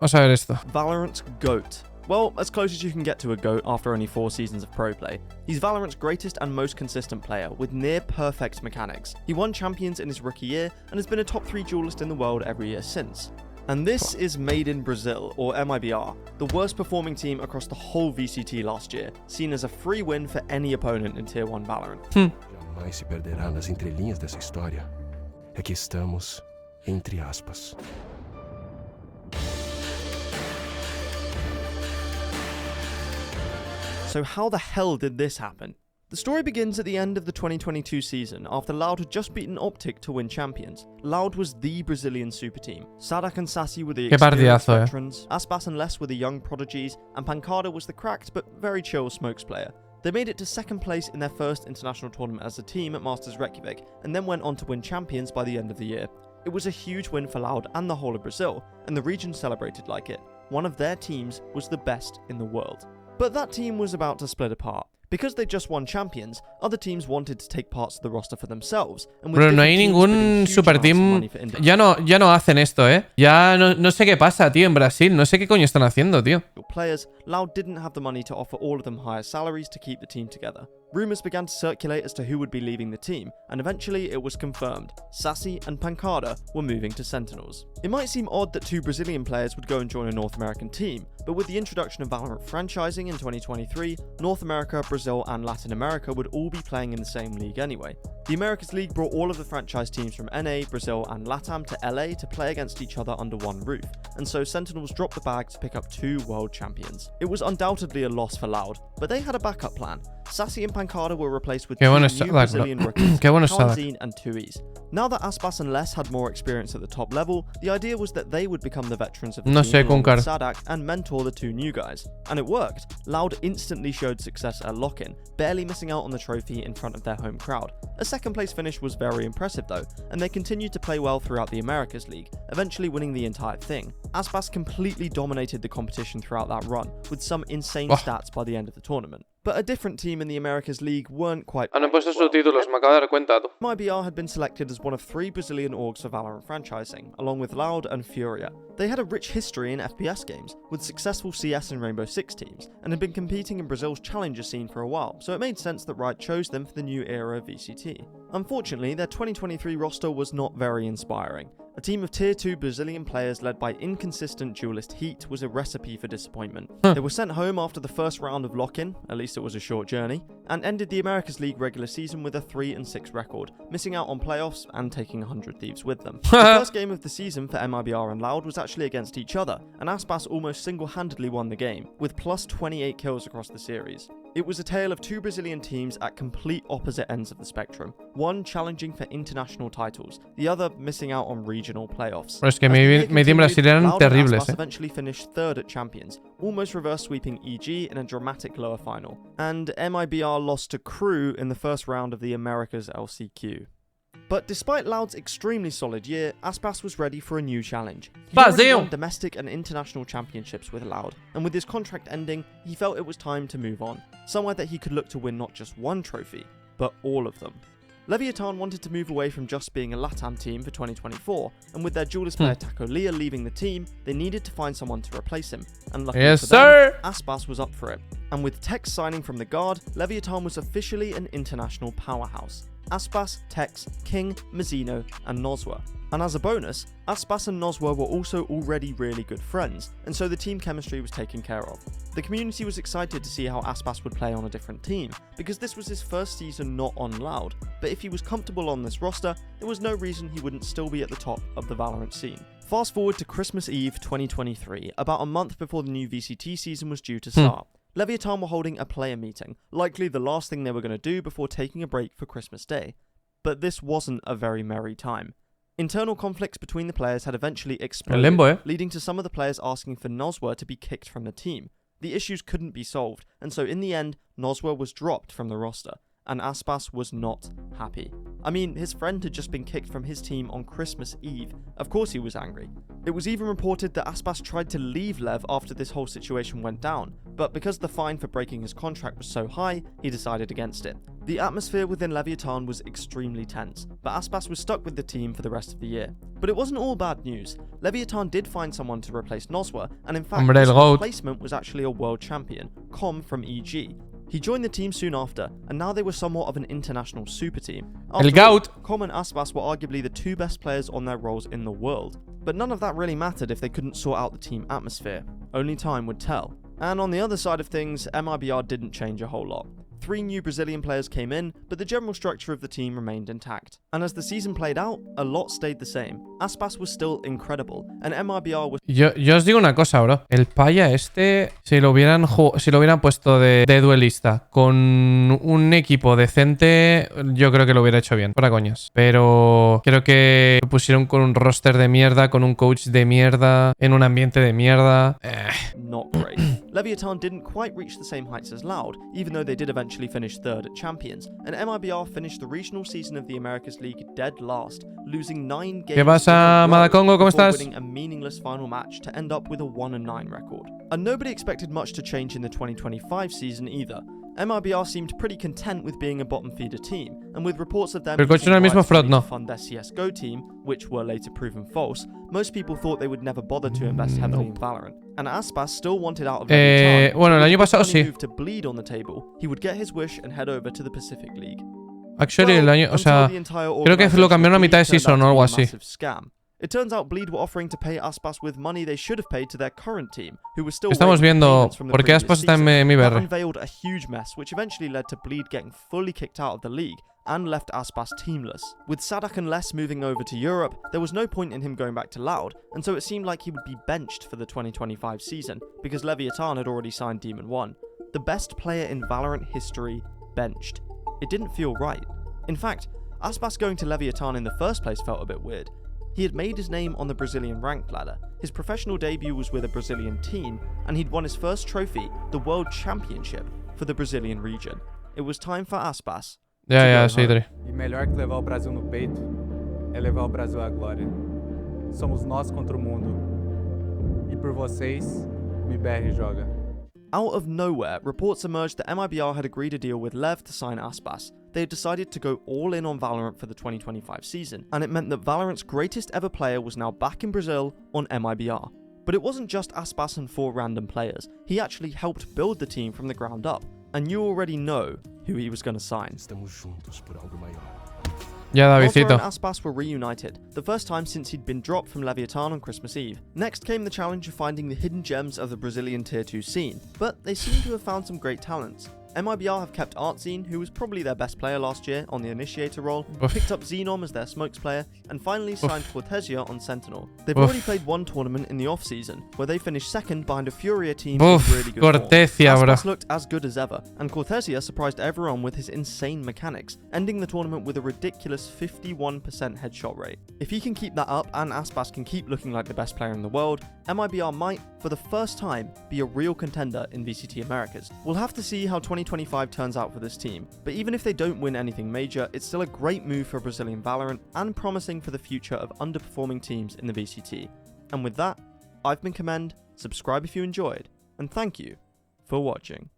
Vamos a ver esto. Valorant's GOAT. Well, as close as you can get to a GOAT after only 4 seasons of pro play. He's Valorant's greatest and most consistent player, with near-perfect mechanics. He won champions in his rookie year, and has been a top 3 duelist in the world every year since. And this is Made in Brazil, or MIBR, the worst performing team across the whole VCT last year, seen as a free win for any opponent in Tier 1 Valorant. Jamais se perderá nas entrelinhas dessa história. É que estamos entre aspas. So how the hell did this happen? The story begins at the end of the 2022 season after Loud had just beaten Optic to win champions. Loud was the Brazilian super team. Sadak and Sassy were the experienced veterans, Aspas and Les were the young prodigies, and Pancada was the cracked but very chill smokes player. They made it to 2nd place in their first international tournament as a team at Masters Reykjavik, and then went on to win champions by the end of the year. It was a huge win for Loud and the whole of Brazil, and the region celebrated like it. One of their teams was the best in the world. But that team was about to split apart. Because they just won champions, other teams wanted to take parts of the roster for themselves. Pero no hay ningún super team. Ya no hacen esto, Ya no sé qué pasa, tío, en Brasil. No sé qué coño están haciendo, tío. Players, Loud didn't have the money to offer all of them higher salaries to keep the team together. Rumours began to circulate as to who would be leaving the team, and eventually it was confirmed. Sassy and Pancada were moving to Sentinels. It might seem odd that 2 Brazilian players would go and join a North American team, but with the introduction of Valorant franchising in 2023, North America, Brazil and Latin America would all be playing in the same league anyway. The Americas League brought all of the franchise teams from NA, Brazil and LATAM to LA to play against each other under one roof, and so Sentinels dropped the bag to pick up 2 world champions. It was undoubtedly a loss for Loud, but they had a backup plan. Sassy and Pancada were replaced with 2 new Brazilian rookies, Zine and 2Es. Now that Aspas and Les had more experience at the top level, the idea was that they would become the veterans of the team along with Sadak and mentor the 2 new guys. And it worked. Loud instantly showed success at lock-in, barely missing out on the trophy in front of their home crowd. A 2nd place finish was very impressive though, and they continued to play well throughout the Americas League, eventually winning the entire thing. Aspas completely dominated the competition throughout that run, with some insane stats by the end of the tournament. But a different team in the Americas League weren't quite. Han puesto subtítulos, me acabo de dar cuenta. MIBR had been selected as one of 3 Brazilian orgs for Valorant franchising, along with Loud and Furia. They had a rich history in FPS games, with successful CS and Rainbow Six teams, and had been competing in Brazil's challenger scene for a while, so it made sense that Riot chose them for the new era of VCT. Unfortunately, their 2023 roster was not very inspiring. A team of Tier 2 Brazilian players led by inconsistent duelist Heat was a recipe for disappointment. They were sent home after the first round of lock-in, at least it was a short journey, and ended the Americas League regular season with a 3-6 record, missing out on playoffs and taking 100 Thieves with them. The first game of the season for MIBR and Loud was actually against each other, and Aspas almost single-handedly won the game, with plus 28 kills across the series. It was a tale of 2 Brazilian teams at complete opposite ends of the spectrum, one challenging for international titles, the other missing out on regional playoffs. Pero es que mi team Brasil eran terribles, eventually finished 3rd at Champions, almost reverse sweeping EG in a dramatic lower final. And MIBR lost to Crew in the first round of the Americas LCQ. But despite Loud's extremely solid year, Aspas was ready for a new challenge. He already won domestic and international championships with Loud, and with his contract ending, he felt it was time to move on, somewhere that he could look to win not just one trophy, but all of them. Leviatan wanted to move away from just being a LATAM team for 2024, and with their duelist player Taco Leah leaving the team, they needed to find someone to replace him, and luckily for them, Aspas was up for it. And with Tex signing from the Guard, Leviatan was officially an international powerhouse. Aspas, Tex, King, Mazzino, and Noswa. And as a bonus, Aspas and Noswa were also already really good friends, and so the team chemistry was taken care of. The community was excited to see how Aspas would play on a different team, because this was his first season not on Loud, but if he was comfortable on this roster, there was no reason he wouldn't still be at the top of the Valorant scene. Fast forward to Christmas Eve 2023, about a month before the new VCT season was due to start. Leviatan were holding a player meeting, likely the last thing they were going to do before taking a break for Christmas Day. But this wasn't a very merry time. Internal conflicts between the players had eventually exploded, leading to some of the players asking for Noswa to be kicked from the team. The issues couldn't be solved, and so in the end, Noswa was dropped from the roster. and Aspas was not happy. I mean, his friend had just been kicked from his team on Christmas Eve. Of course he was angry. It was even reported that Aspas tried to leave Lev after this whole situation went down, but because the fine for breaking his contract was so high, he decided against it. The atmosphere within Leviatan was extremely tense, but Aspas was stuck with the team for the rest of the year. But it wasn't all bad news. Leviatan did find someone to replace Noswa, and in fact, his replacement was actually a world champion, Com from EG. He joined the team soon after, and now they were somewhat of an international super team. After all, Com and Aspas were arguably the two best players on their roles in the world. But none of that really mattered if they couldn't sort out the team atmosphere. Only time would tell. And on the other side of things, MIBR didn't change a whole lot. 3 new Brazilian players came in, but the general structure of the team remained intact. And as the season played out, a lot stayed the same. Aspas was still incredible, and MIBR was... Yo os digo una cosa, bro. El paya este, si lo hubieran puesto de duelista con un equipo decente, yo creo que lo hubiera hecho bien. Fuera coñas. Pero creo que lo pusieron con un roster de mierda, con un coach de mierda, en un ambiente de mierda. Not great. Leviatan didn't quite reach the same heights as Loud, even though they did eventually finish 3rd at Champions, and MIBR finished the regional season of the Americas League dead last, losing 9 games ¿Qué pasa, Madacongo? ¿Cómo estás? winning a meaningless final match to end up with a 1-9 record. And nobody expected much to change in the 2025 season either. MIBR seemed pretty content with being a bottom feeder team, and with reports of them to fund their CSGO team, which were later proven false, most people thought they would never bother to invest heavily in Valorant. And Aspas still wanted out of Leviatan. Bueno, el año pasado sí. Moved to Bleed on the table, he would get his wish and head over to the Pacific League. Actually, el año, o sea, creo que lo cambiaron a mitad de season o algo así. It turns out Bleed were offering to pay Aspas with money they should have paid to their current team, who were still Estamos viendo por qué Aspas está en Mibr. Unveiled a huge mess, which eventually led to Bleed getting fully kicked out of the league and left Aspas teamless. With Sadak and Les moving over to Europe, there was no point in him going back to Loud, and so it seemed like he would be benched for the 2025 season, because Leviatan had already signed Demon 1. The best player in Valorant history benched. It didn't feel right. In fact, Aspas going to Leviatan in the first place felt a bit weird. He had made his name on the Brazilian ranked ladder, his professional debut was with a Brazilian team, and he'd won his first trophy, the World Championship, for the Brazilian region. It was time for Aspas. Sei, Dre. E melhor que levar o Brasil no peito é levar o Brasil à glória. Somos nós contra o mundo. E por vocês, o Mibr joga. Out of nowhere, reports emerged that MIBR had agreed a deal with Lev to sign Aspas. They had decided to go all in on Valorant for the 2025 season, and it meant that Valorant's greatest ever player was now back in Brazil on MIBR. But it wasn't just Aspas and 4 random players. He actually helped build the team from the ground up, and you already know who he was going to sign. Rojo and Aspas were reunited, the first time since he'd been dropped from Leviatan on Christmas Eve. Next came the challenge of finding the hidden gems of the Brazilian Tier 2 scene, but they seem to have found some great talents. MIBR have kept Artzine, who was probably their best player last year, on the initiator role, picked up Xenom as their smokes player, and finally signed Cortesia on Sentinel. They've already played one tournament in the off-season, where they finished second behind a Furia team with really good form. Aspas looked as good as ever, and Cortesia surprised everyone with his insane mechanics, ending the tournament with a ridiculous 51% headshot rate. If he can keep that up and Aspas can keep looking like the best player in the world, MIBR might, for the first time, be a real contender in VCT Americas. We'll have to see how 2025 turns out for this team, but even if they don't win anything major, it's still a great move for Brazilian Valorant and promising for the future of underperforming teams in the VCT. And with that, I've been Commend, subscribe if you enjoyed, and thank you for watching.